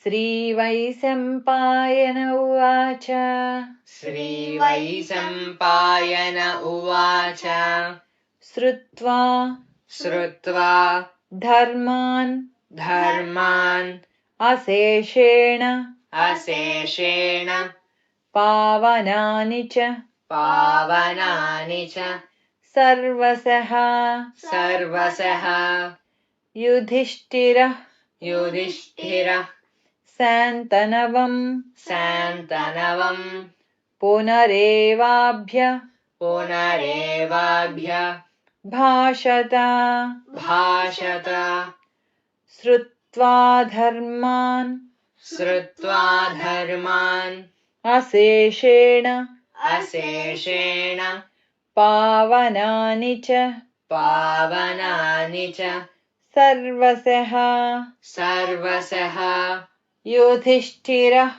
श्रीवैशम्पायन उवाच श्रीवैशम्पायन उवाच श्रुत्वा धर्मान् अशेषेण पावनानि च सर्वशः युधिष्ठिरः शान्तनवम् पुनरेवाभ्य भाषत श्रुत्वा धर्मान् अशेषेण पावनानि च सर्वशः युधिष्ठिरः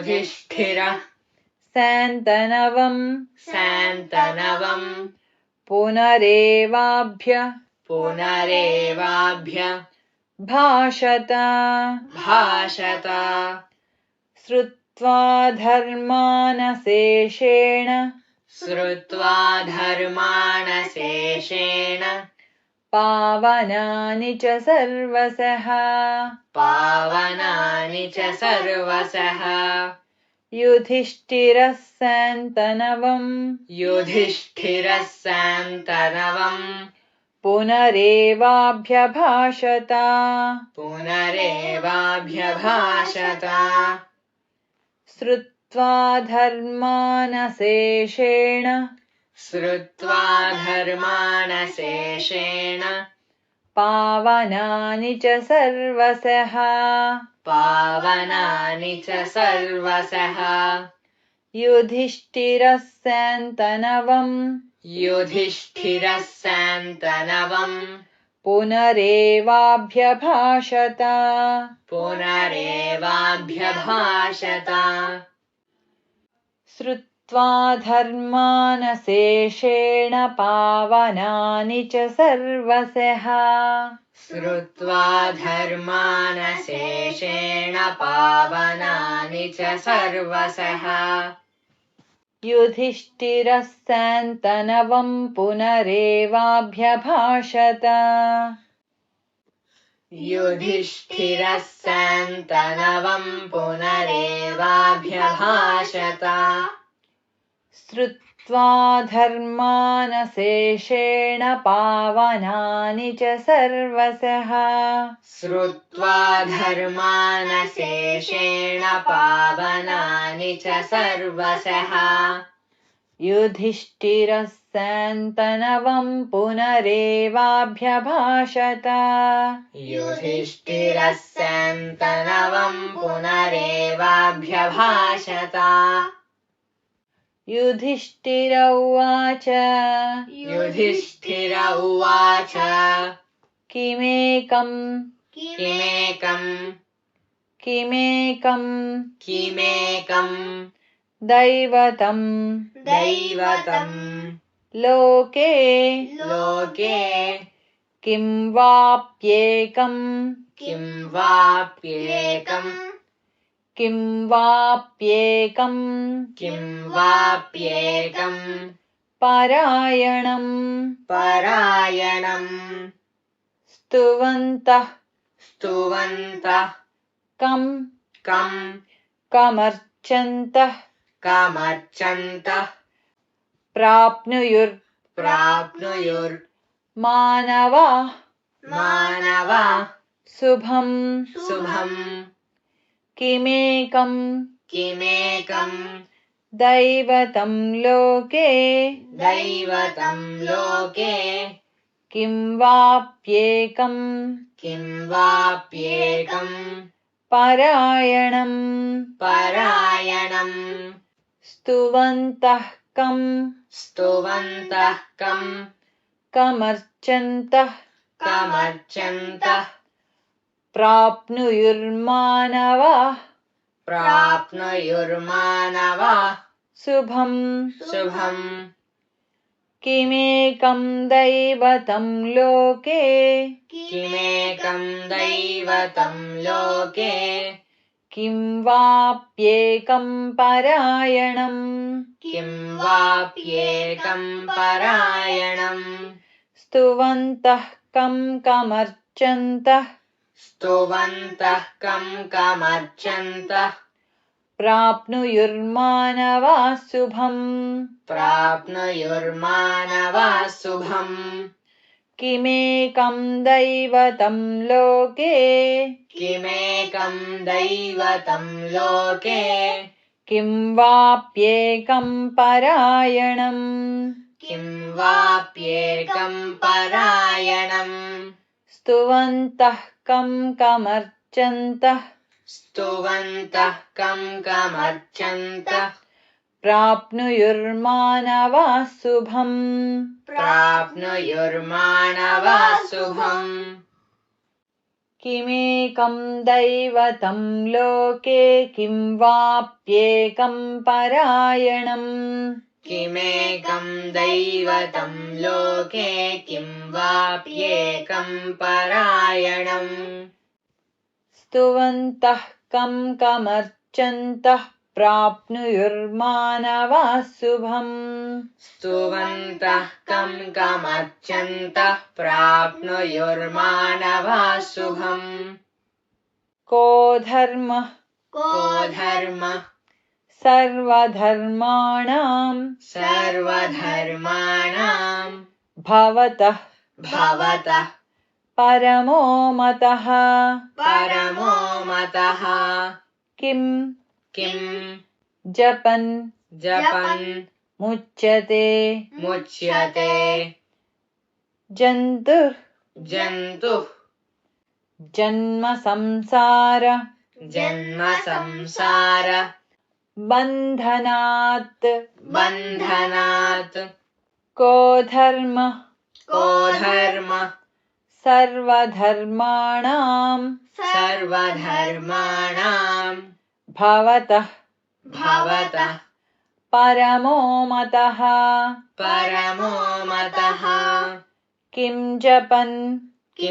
शान्तनवम् पुनरेवाभ्य भाषत श्रुत्वा धर्मान् अशेषेण पावनानि च सर्वशः युधिष्ठिरः शान्तनवम् पुनरेवाभ्यभाषत श्रुत्वा धर्मान् अशेषेण पावनानि च सर्वशः युधिष्ठिरः शान्तनवम् पुनरेवाभ्यभाषत श्रुत्वा धर्मान् अशेषेण पावनानि च सर्वशः युधिष्ठिरः शान्तनवम् पुनरेवाभ्यभाषत श्रुत्वा धर्मान् अशेषेण पावनानि च सर्वशः युधिष्ठिरः शान्तनवम् पुनरेवाभ्यभाषत युधिष्ठिर उवाच किमेकम् दैवतं लोके किं वाप्येकम् परायणम् स्तुवन्तः कमर्चन्तः प्राप्नुयुर्मानवाः शुभम् किमेकम् दैवतं लोके किं वाप्येकम् परायणम् स्तुवन्तः कमर्चन्तः प्राप्नुयुर्मानवाः शुभम् किमेकं दैवतं लोके किं वाप्येकं परायणम् किं वाप्येकं परायणम् स्तुवन्तः कं कमर्चन्तः स्तुवन्तः कं कमर्चन्तः प्राप्नुयुर्मानवाः शुभम् प्राप्नुयुर्मानवाः शुभम् किमेकं दैवतं लोके किमेकं दैवतं लोके किं वाप्येकं परायणम् किं वाप्येकं परायणम् स्तुवन्तः कं कमर्चन्तः स्तुवन्तः कं कमर्चन्तः प्राप्नुयुर्मानवाः शुभम् प्राप्नुयुर्मानवाः शुभम् किमेकं दैवतं लोके किं वाप्येकं परायणम् किमेकं दैवतं लोके किं वाप्येकं परायणम् स्तुवन्तः कं कमर्चन्तः प्राप्नुयुर्मानवाः शुभम् स्तुवन्तः कं कमर्चन्तः प्राप्नुयुर्मानवाः शुभम् को धर्मः को धर्मः सर्वधर्माणां सर्वधर्माणां भवतः परमो मतः परमो मतः किं किं जपन् मुच्यते जन्तुः जन्म संसार बन्धनात् को धर्मः सर्वधर्माणां भवतः परमो मतः किं जपन्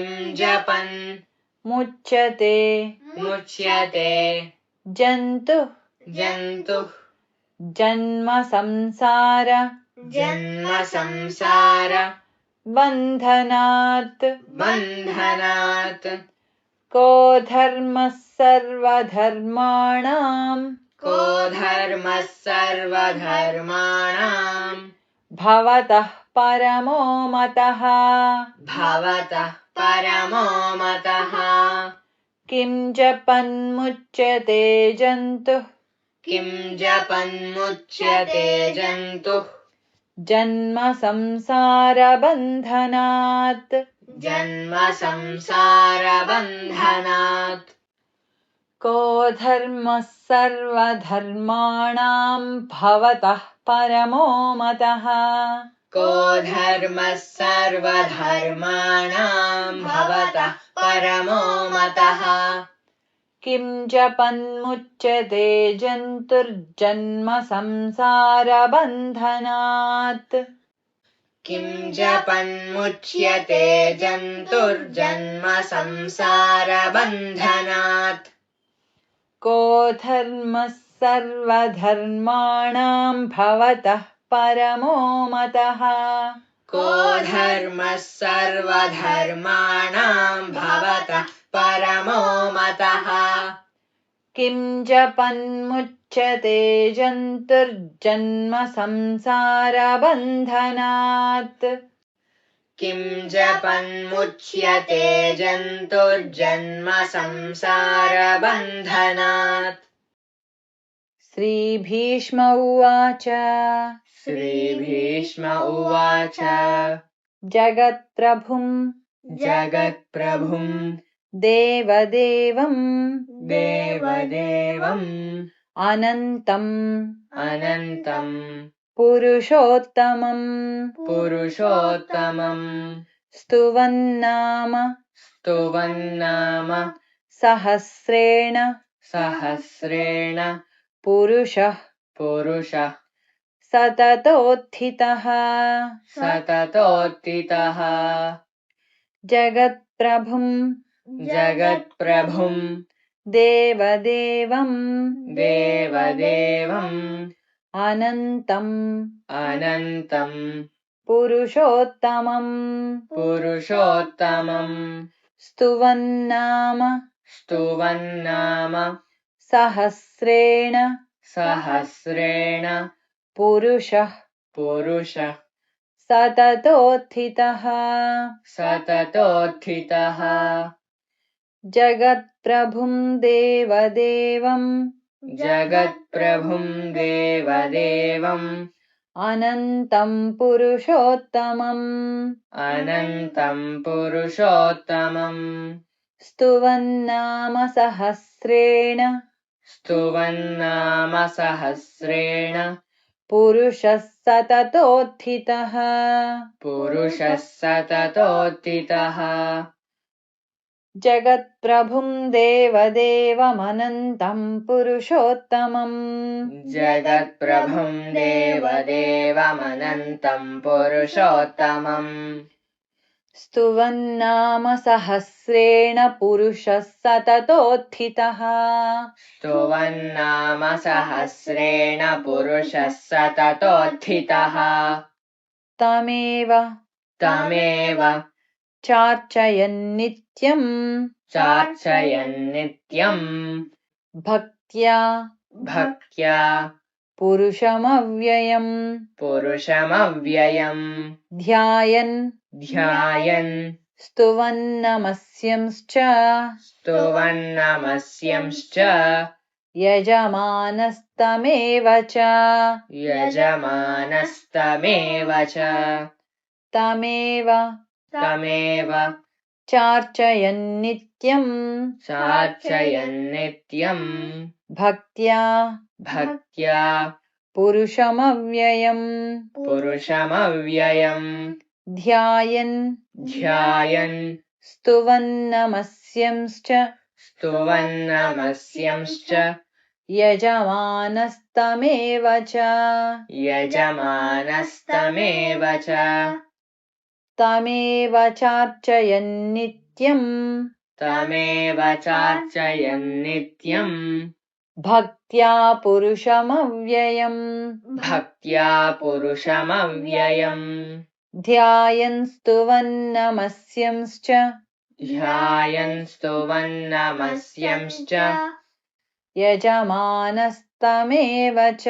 मुच्यते जन्तुः जन्म संसार बन्धनात् को धर्मः सर्वधर्माणां भवतः परमो मतः किं जपन्मुच्यते जन्तुः जन्म संसार बन्धनात् को धर्मः सर्वधर्माणां भवतः परमो मतः को धर्मः सर्वधर्माणां भवतः परमो मतः किं जपन्मुच्यते जन्तुर्जन्म संसार बन्धनात् किं जपन्मुच्यते जन्तुर्जन्म संसारबन्धनात् को धर्मः सर्वधर्माणां भवतः परमो मतः को धर्मः सर्वधर्माणां भवतः परमो मतः किं जपन्मुच्यते जन्तुर्जन्म संसार बन्धनात् किं जपन्मुच्यते जन्तुर्जन्म संसारबन्धनात् श्रीभीष्म उवाच श्रीभीष्म उवाच जगत्प्रभुं देवदेवं अनन्तं पुरुषोत्तमं स्तुवन्नाम सहस्रेण पुरुषः सततोत्थितः जगत्प्रभुं देवदेवं देवदेवम् अनन्तम् अनन्तम् पुरुषोत्तमम् पुरुषोत्तमम् स्तुवन्नाम स्तुवन्नाम सहस्रेण सहस्रेण पुरुषः पुरुषः सततोत्थितः सततोत्थितः जगत्प्रभुं देवदेवम् जगत्प्रभुं देवदेवम् अनन्तं पुरुषोत्तमम् अनन्तं पुरुषोत्तमम् स्तुवन्नाम सहस्रेण स्तुवन्नाम सहस्रेण पुरुषः सततोत्थितः पुरुषः सततोत्थितः जगत्प्रभुं देवदेवमनन्तं पुरुषोत्तमम् जगत्प्रभुं देवदेवमनन्तं पुरुषोत्तमम् स्तुवन्नाम सहस्रेण पुरुषः सततोत्थितः स्तुवन्नाम सहस्रेण पुरुषः सततोत्थितः तमेव तमेव चार्चयन्नित्यम् चार्चयन्नित्यम् भक्त्या भक्त्या पुरुषमव्ययम् पुरुषमव्ययम् ध्यायन् ध्यायन् स्तुवन्नमस्यंश्च स्तुवन्नमस्यंश्च यजमानस्तमेव च यजमानस्तमेव च तमेव तमेव चार्चयन्नित्यम् चार्चयन्नित्यम् भक्त्या भक्त्या पुरुषमव्ययम् पुरुषमव्ययम् ध्यायन् ध्यायन् स्तुवन्नमस्यंश्च स्तुवन्नमस्यंश्च यजमानस्तमेव च यजमानस्तमेव च तमेव चार्चयन्नित्यम् तमेव चार्चयन्नित्यम् भक्त्या पुरुषमव्ययम् भक्त्या पुरुषमव्ययम् ध्यायन् स्तुवन्नमस्यंश्च ध्यायन् स्तुवन्नमस्यंश्च यजमानस्तमेव च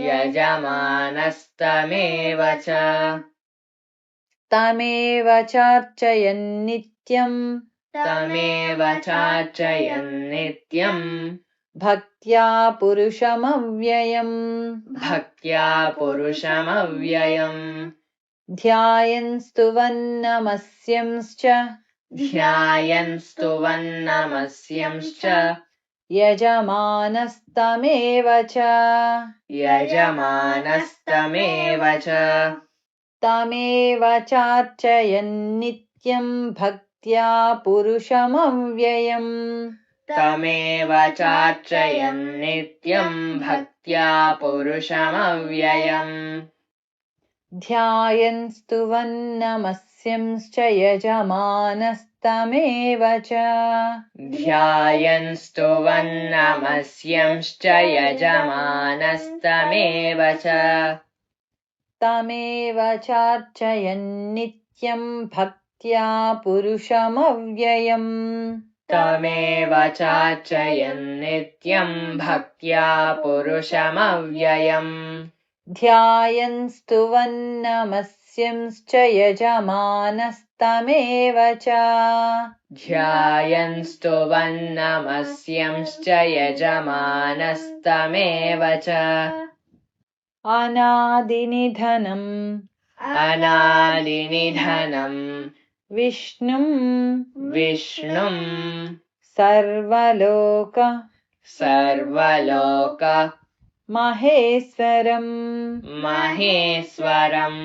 यजमानस्तमेव च तमेव चार्चयन्नित्यम् तमेव चार्चयन्नित्यम् भक्त्या पुरुषमव्ययम् भक्त्या पुरुषमव्ययम् ध्यायन् स्तुवन्नमस्यंश्च ध्यायन् स्तुवन्नमस्यंश्च यजमानस्तमेव च यजमानस्तमेव च तमेव चार्चयन्नित्यम् भक्त्या पुरुषमव्ययम् तमेव चार्चयन्नित्यम् भक्त्या पुरुषमव्ययम् ध्यायन् स्तुवन्नमस्यंश्च यजमानस्तमेव च ध्यायन् स्तुवन्नमस्यंश्च यजमानस्तमेव च तमेव चार्चयन्नित्यम् भक्त्या पुरुषमव्ययम् तमेव चार्चयन्नित्यम् भक्त्या पुरुषमव्ययम् ध्यायन् स्तुवन्नमस्यंश्च यजमानस्तमेव च ध्यायन् स्तुवन्नमस्यंश्च यजमानस्तमेव च अनादिनिधनम् अनादिनिधनम् विष्णुम् विष्णुम् सर्वलोक सर्वलोक महेश्वरम् महेश्वरम्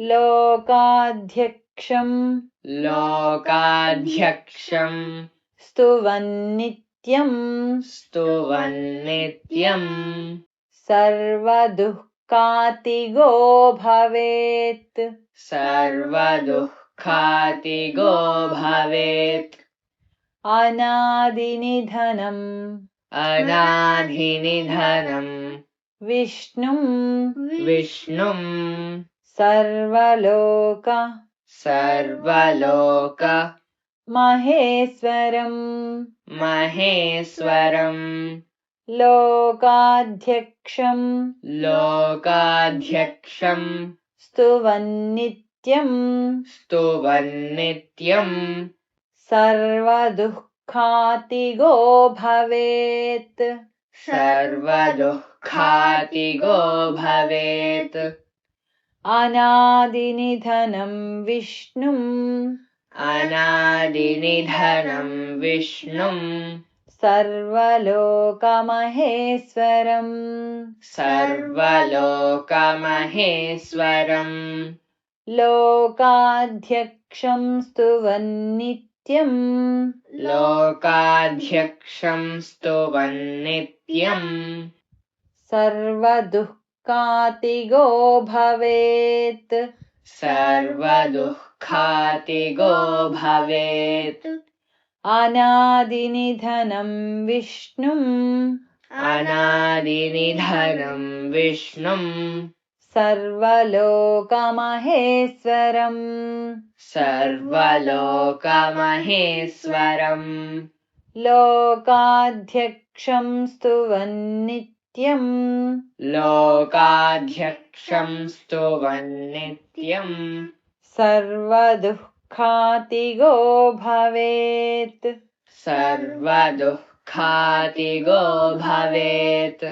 लोकाध्यक्षम् लोकाध्यक्षम् स्तुवन्नित्यम् स्तुवन्नित्यम् सर्वदुःखातिगो भवेत् सर्वदुःखातिगो भवेत् अनादिनिधनम् अनाधिनिधनम् विष्णुम् विष्णुम् सर्वलोक सर्वलोक महेश्वरम् महेश्वरम् लोकाध्यक्षम् लोकाध्यक्षम् स्तुवन्नित्यम् स्तुवन्नित्यम् सर्वदुःखातिगो भवेत् सर्वदुःखातिगो भवेत् अनादिनिधनं विष्णुम् अनादिनिधनम् विष्णुम् सर्वलोकमहेश्वरम् सर्वलोकमहेश्वरम् लोकाध्यक्षं स्तुवन्नित्यम् लोकाध्यक्षम् स्तुवन्नित्यम् सर्वदुःखातिगो भवेत् सर्वदुःखातिगो भवेत् अनादिनिधनं विष्णुम् अनादिनिधनम् विष्णुम् सर्वलोकमहेश्वरम् सर्वलोकमहेश्वरम् लोकाध्यक्षं स्तुवन्नित्यम् लोकाध्यक्षम् स्तुवन्नित्यम् सर्वदुःखातिगो भवेत् सर्वदुःखातिगो भवेत्